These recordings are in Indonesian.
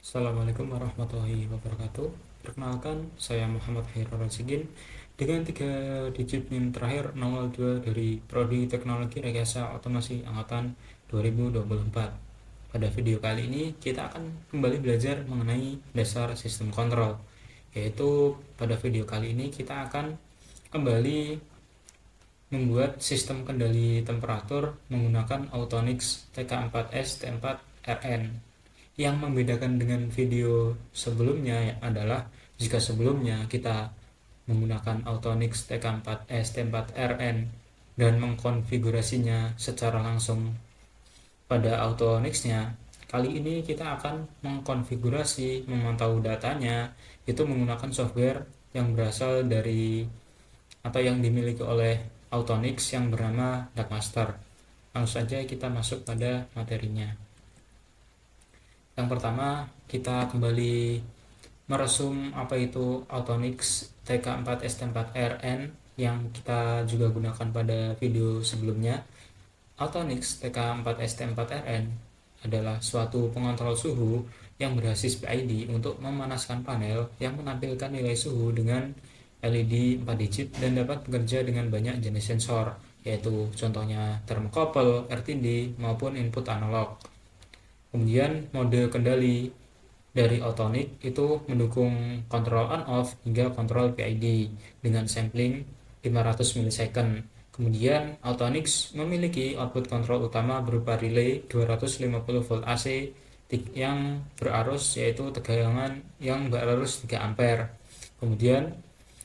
Assalamualaikum warahmatullahi wabarakatuh. Perkenalkan, saya Muhammad Khairul Rasigin dengan 3 digit NIM terakhir 002 dari Prodi Teknologi Rekayasa Otomasi Angkatan 2024. Pada video kali ini kita akan kembali belajar mengenai dasar sistem kontrol. Yaitu pada video kali ini kita akan kembali membuat sistem kendali temperatur menggunakan Autonix TK4S T4RN. Yang membedakan dengan video sebelumnya adalah jika sebelumnya kita menggunakan Autonix TK4S T4RN dan mengkonfigurasinya secara langsung pada Autonix-nya, kali ini kita akan mengkonfigurasi, memantau datanya itu menggunakan software yang berasal dari atau yang dimiliki oleh Autonix yang bernama DuckMaster. Langsung saja kita masuk pada materinya. Yang pertama, kita kembali meresum apa itu Autonix TK4S4RN yang kita juga gunakan pada video sebelumnya. Autonix TK4S4RN adalah suatu pengontrol suhu yang berbasis PID untuk memanaskan panel yang menampilkan nilai suhu dengan LED 4 digit dan dapat bekerja dengan banyak jenis sensor, yaitu contohnya thermocouple, RTD, maupun input analog. Kemudian mode kendali dari Autonix itu mendukung kontrol on-off hingga kontrol PID dengan sampling 500 milisecond. Kemudian Autonix memiliki output kontrol utama berupa relay 250 volt AC yang berarus, yaitu tegangan yang berarus 3 ampere. Kemudian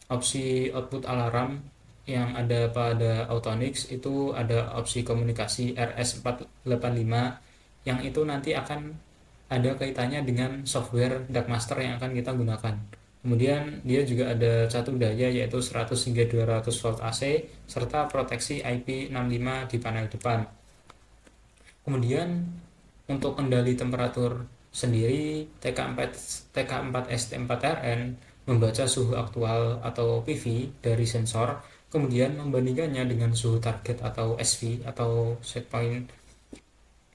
opsi output alarm yang ada pada Autonix itu ada opsi komunikasi RS485 yang itu nanti akan ada kaitannya dengan software DuckMaster yang akan kita gunakan. Kemudian dia juga ada catur daya yaitu 100 hingga 200 volt AC serta proteksi IP65 di panel depan. Kemudian untuk kendali temperatur sendiri, TK4ST4RN membaca suhu aktual atau PV dari sensor, kemudian membandingkannya dengan suhu target atau SV atau set point.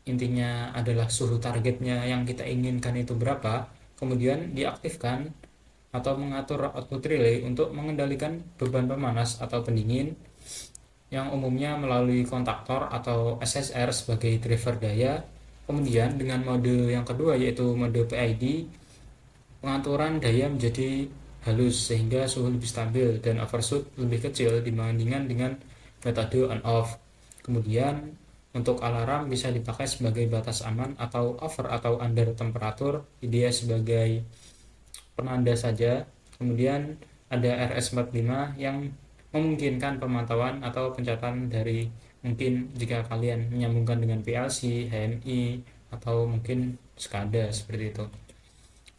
Intinya adalah suhu targetnya yang kita inginkan itu berapa, kemudian diaktifkan atau mengatur output relay untuk mengendalikan beban pemanas atau pendingin yang umumnya melalui kontaktor atau SSR sebagai driver daya. Kemudian dengan mode yang kedua yaitu mode PID, pengaturan daya menjadi halus sehingga suhu lebih stabil dan overshoot lebih kecil dibandingkan dengan metode on off. Kemudian untuk alarm bisa dipakai sebagai batas aman atau over atau under temperatur, dia sebagai penanda saja. Kemudian ada RS45 yang memungkinkan pemantauan atau pencatatan dari mungkin jika kalian menyambungkan dengan PLC, HMI, atau mungkin SCADA seperti itu.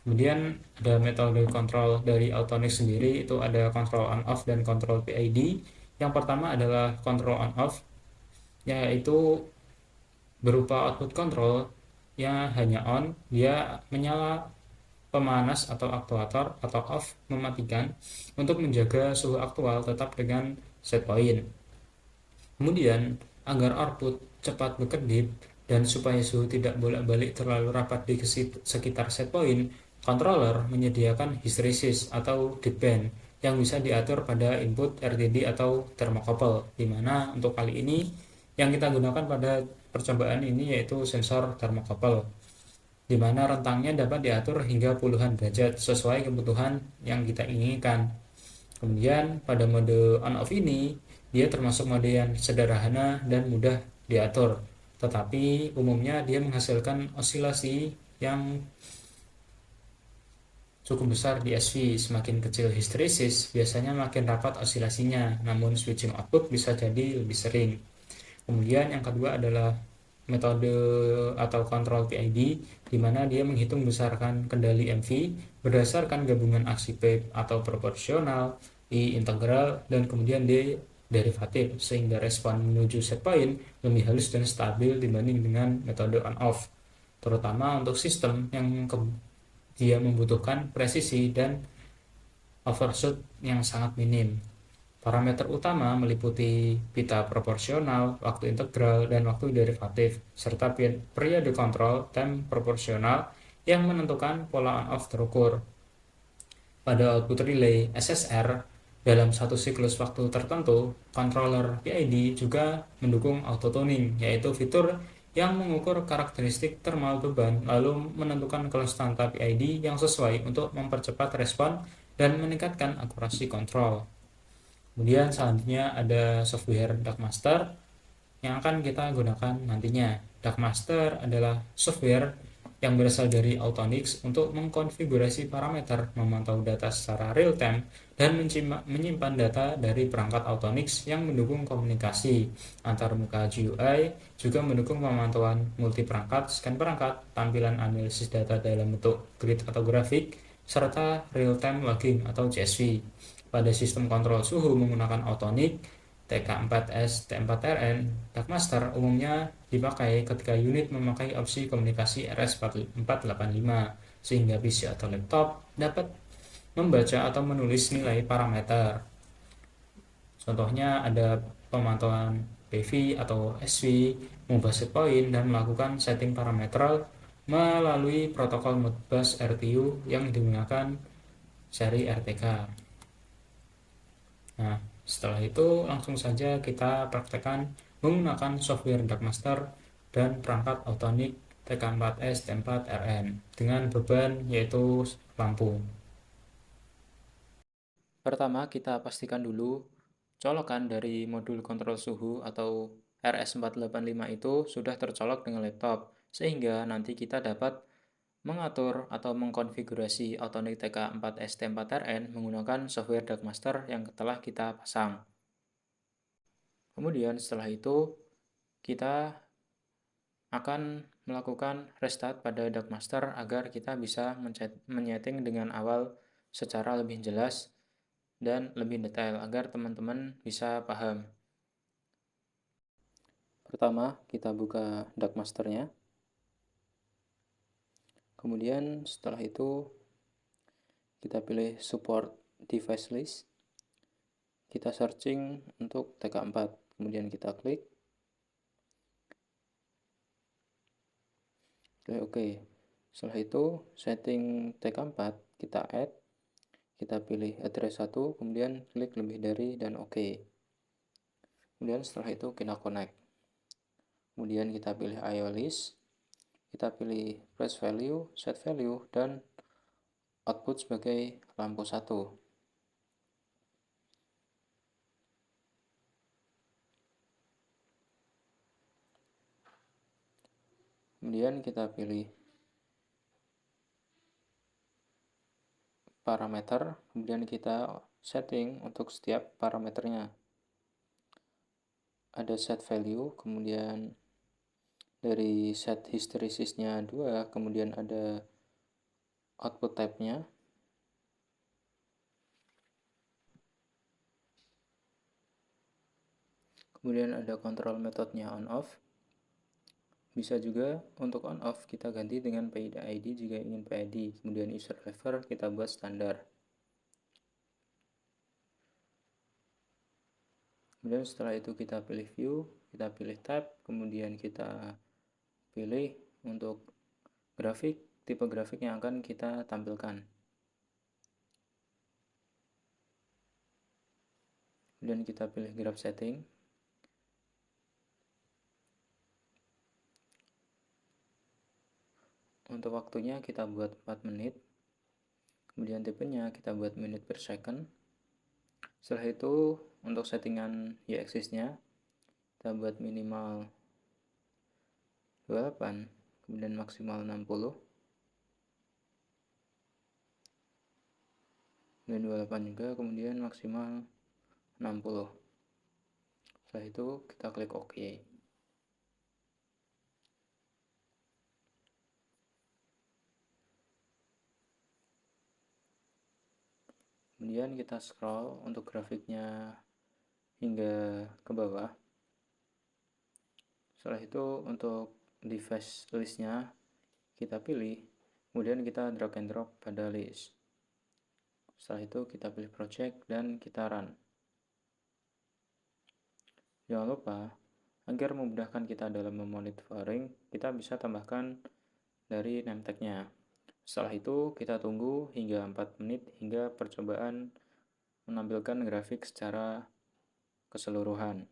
Kemudian ada metode kontrol dari Autonix sendiri, itu ada kontrol on off dan kontrol PID. Yang pertama adalah kontrol on off, yaitu berupa output control yang hanya on, dia menyala pemanas atau aktuator, atau off mematikan untuk menjaga suhu aktual tetap dengan set point. Kemudian agar output cepat berkedip dan supaya suhu tidak bolak-balik terlalu rapat di sekitar set point, controller menyediakan hysteresis atau dead band yang bisa diatur pada input RTD atau thermocouple, di mana untuk kali ini yang kita gunakan pada percobaan ini yaitu sensor thermocouple, di mana rentangnya dapat diatur hingga puluhan derajat sesuai kebutuhan yang kita inginkan. Kemudian pada mode on off ini dia termasuk mode yang sederhana dan mudah diatur, tetapi umumnya dia menghasilkan osilasi yang cukup besar di SV. Semakin kecil histeresis, biasanya makin rapat osilasinya, namun switching output bisa jadi lebih sering. Kemudian yang kedua adalah metode atau kontrol PID, di mana dia menghitung besarkan kendali MV berdasarkan gabungan aksi PIP atau proporsional, I integral, dan kemudian D derivatif, sehingga respon menuju set point lebih halus dan stabil dibanding dengan metode on off, terutama untuk sistem yang dia membutuhkan presisi dan overshoot yang sangat minim. Parameter utama meliputi pita proporsional, waktu integral, dan waktu derivatif, serta periode kontrol time proporsional yang menentukan pola on-off terukur. Pada output relay SSR, dalam satu siklus waktu tertentu, controller PID juga mendukung auto-tuning, yaitu fitur yang mengukur karakteristik thermal beban lalu menentukan konstanta PID yang sesuai untuk mempercepat respon dan meningkatkan akurasi kontrol. Kemudian selanjutnya ada software Darkmaster yang akan kita gunakan nantinya. Darkmaster adalah software yang berasal dari Autonix untuk mengkonfigurasi parameter, memantau data secara real time, dan menyimpan data dari perangkat Autonix yang mendukung komunikasi antar muka GUI, juga mendukung pemantauan multi perangkat, scan perangkat, tampilan analisis data dalam bentuk grid atau grafik, serta real time logging atau CSV. Pada sistem kontrol suhu menggunakan Autonix, TK4S, T4RN, Darkmaster umumnya dipakai ketika unit memakai opsi komunikasi RS485 sehingga PC atau laptop dapat membaca atau menulis nilai parameter. Contohnya ada pemantauan PV atau SV, mengubah set point, dan melakukan setting parameter melalui protokol Modbus RTU yang digunakan seri RTK. Nah, setelah itu langsung saja kita praktekkan menggunakan software Darkmaster dan perangkat Autonix TK4S T4RN dengan beban yaitu lampu. Pertama, kita pastikan dulu colokan dari modul kontrol suhu atau RS485 itu sudah tercolok dengan laptop, sehingga nanti kita dapat mengatur atau mengkonfigurasi Autonix TK4S T4RN menggunakan software Darkmaster yang telah kita pasang. Kemudian setelah itu kita akan melakukan restart pada Darkmaster agar kita bisa menyeting dengan awal secara lebih jelas dan lebih detail agar teman-teman bisa paham. Pertama, kita buka Darkmasternya. Kemudian setelah itu kita pilih support device list. Kita searching untuk TK4. Kemudian kita klik. Oke. Setelah itu setting TK4 kita add. Kita pilih address 1, kemudian klik lebih dari dan oke. Kemudian setelah itu kita connect. Kemudian kita pilih IO list. Kita pilih press value, set value, dan output sebagai lampu 1. Kemudian kita pilih parameter, kemudian kita setting untuk setiap parameternya. Ada set value, kemudian dari set hysteresisnya 2, kemudian ada output type-nya. Kemudian ada control metodenya on off. Bisa juga untuk on off kita ganti dengan PID ID jika ingin PID. Kemudian user level kita buat standar. Kemudian setelah itu kita pilih view, kita pilih tab, kemudian kita pilih untuk grafik, tipe grafik yang akan kita tampilkan. Kemudian kita pilih graph setting. Untuk waktunya kita buat 4 menit. Kemudian tipenya kita buat menit per second. Setelah itu untuk settingan y-axisnya kita buat minimal 28, kemudian maksimal 60. Kemudian 28 juga, kemudian maksimal 60. Setelah itu kita klik OK. Kemudian kita scroll untuk grafiknya hingga ke bawah. Setelah itu untuk device listnya kita pilih, kemudian kita drag and drop pada list. Setelah itu kita pilih project dan kita run. Jangan lupa, agar memudahkan kita dalam memonitoring, kita bisa tambahkan dari name tag-nya. Setelah itu kita tunggu hingga 4 menit hingga percobaan menampilkan grafik secara keseluruhan.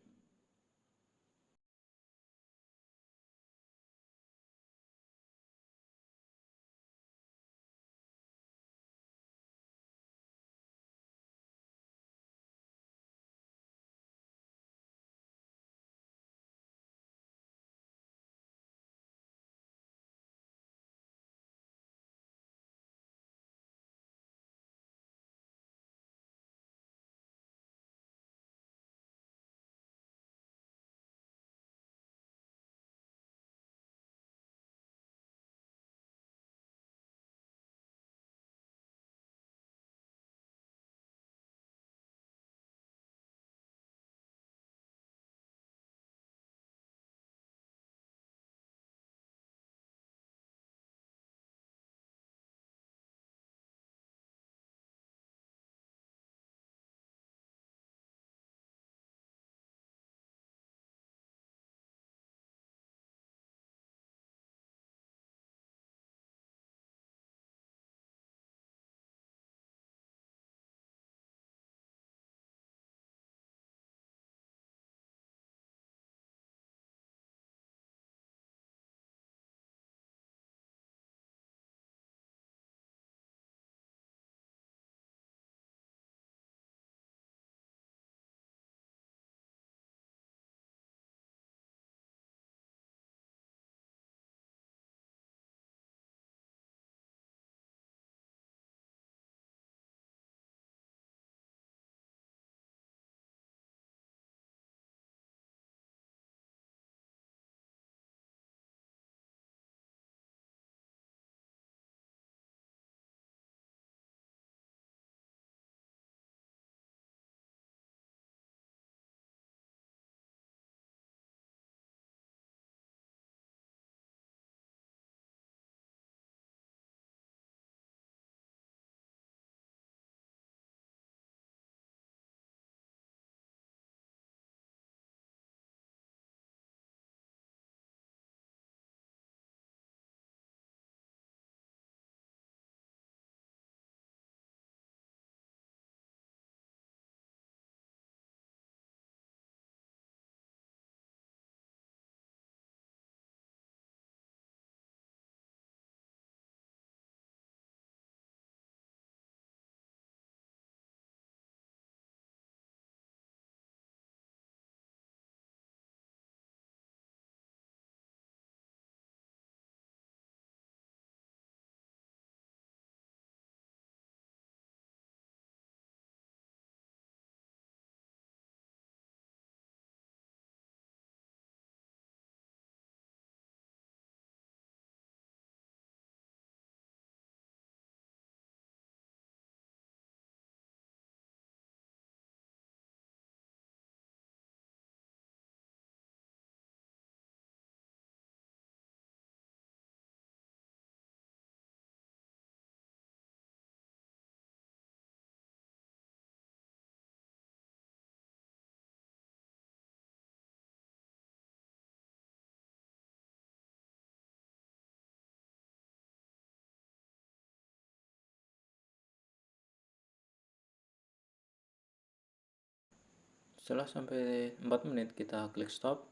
Setelah sampai 4 menit, kita klik stop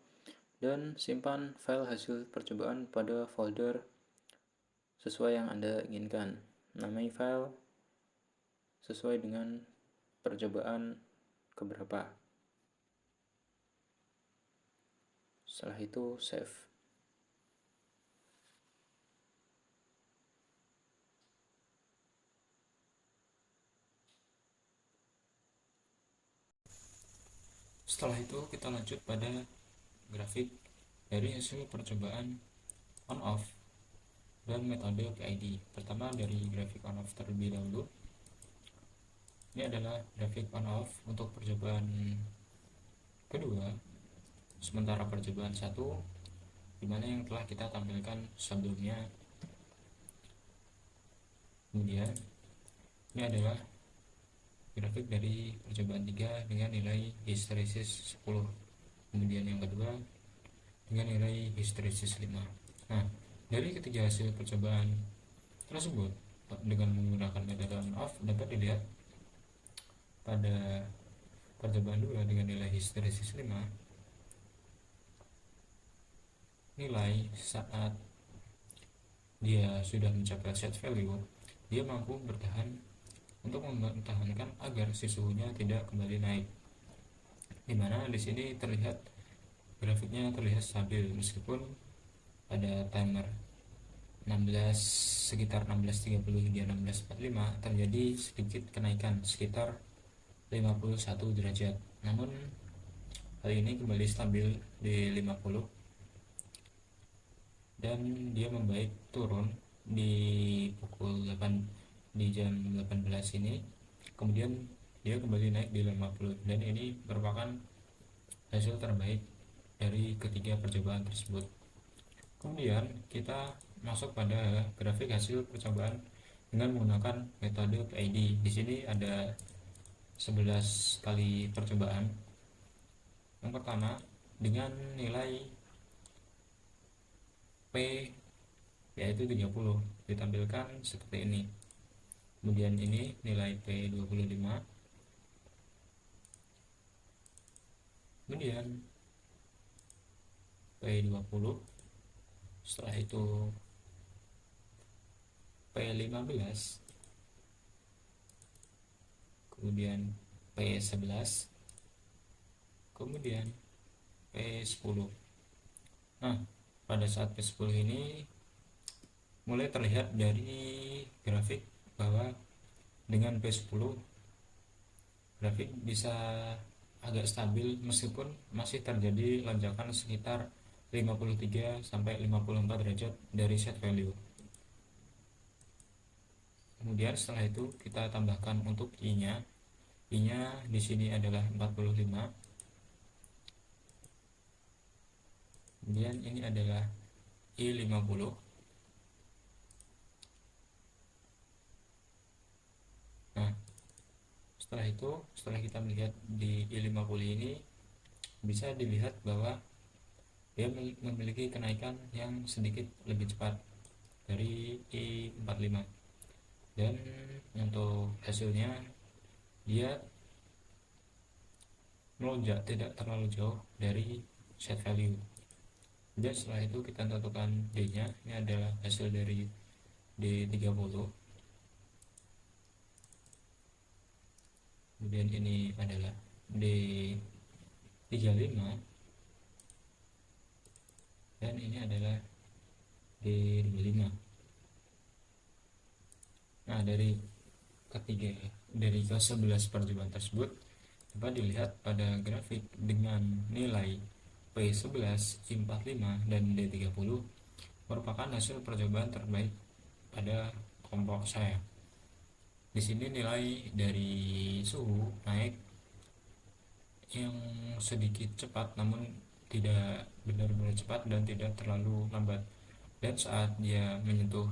dan simpan file hasil percobaan pada folder sesuai yang Anda inginkan. Namai file sesuai dengan percobaan keberapa. Setelah itu save. Setelah itu kita lanjut pada grafik dari hasil percobaan on off dan metode PID. Pertama dari grafik on off terlebih dahulu. Ini adalah grafik on off untuk percobaan kedua, sementara percobaan satu dimana yang telah kita tampilkan sebelumnya. Kemudian ini adalah grafik dari percobaan 3 dengan nilai histeresis 10. Kemudian yang kedua dengan nilai histeresis 5. Nah, dari ketiga hasil percobaan tersebut dengan menggunakan metode on off dapat dilihat pada percobaan 2 dengan nilai histeresis 5, nilai saat dia sudah mencapai set value, dia mampu bertahan untuk mempertahankan agar si suhunya tidak kembali naik. Dimana di sini terlihat grafiknya terlihat stabil meskipun pada timer 16 sekitar 16.30 hingga 16.45 terjadi sedikit kenaikan sekitar 51 derajat. Namun hal ini kembali stabil di 50 dan dia membaik turun di pukul 8 di jam 18 ini. Kemudian dia kembali naik di 50 dan ini merupakan hasil terbaik dari ketiga percobaan tersebut. Kemudian kita masuk pada grafik hasil percobaan dengan menggunakan metode PID. Di sini ada 11 kali percobaan. Yang pertama dengan nilai P yaitu 30 ditampilkan seperti ini. Kemudian ini nilai P25. Kemudian P20. Setelah itu P15. Kemudian P11. Kemudian P10. Nah, pada saat P10 ini mulai terlihat dari grafik bahwa dengan P10 grafik bisa agak stabil meskipun masih terjadi lonjakan sekitar 53 sampai 54 derajat dari set value. Kemudian setelah itu kita tambahkan untuk I-nya. I-nya di sini adalah 45. Kemudian ini adalah I50. Nah, setelah kita melihat di I50 ini bisa dilihat bahwa dia memiliki kenaikan yang sedikit lebih cepat dari I45 dan untuk hasilnya dia melonjak tidak terlalu jauh dari set value. Dan setelah itu kita tentukan D-nya. Ini adalah hasil dari D30. Kemudian ini adalah D35 dan ini adalah D25. Nah, dari ke-11 percobaan tersebut dapat dilihat pada grafik dengan nilai P11, I45 dan D30 merupakan hasil percobaan terbaik pada kelompok saya. Di sini nilai dari suhu naik yang sedikit cepat namun tidak benar-benar cepat dan tidak terlalu lambat. Dan saat dia menyentuh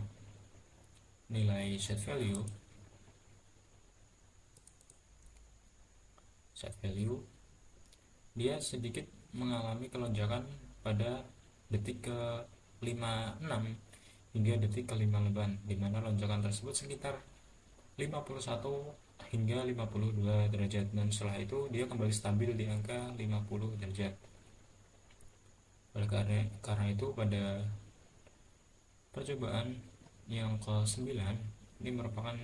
nilai set value dia sedikit mengalami kelonjakan pada detik ke 56 hingga detik ke 58, di mana lonjakan tersebut sekitar 51 hingga 52 derajat dan setelah itu dia kembali stabil di angka 50 derajat. Oleh karena itu pada percobaan yang ke-9 ini merupakan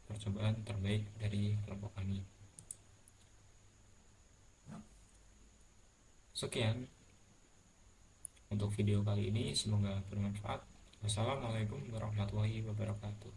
percobaan terbaik dari kelompok kami. Sekian untuk video kali ini, semoga bermanfaat. Wassalamualaikum warahmatullahi wabarakatuh.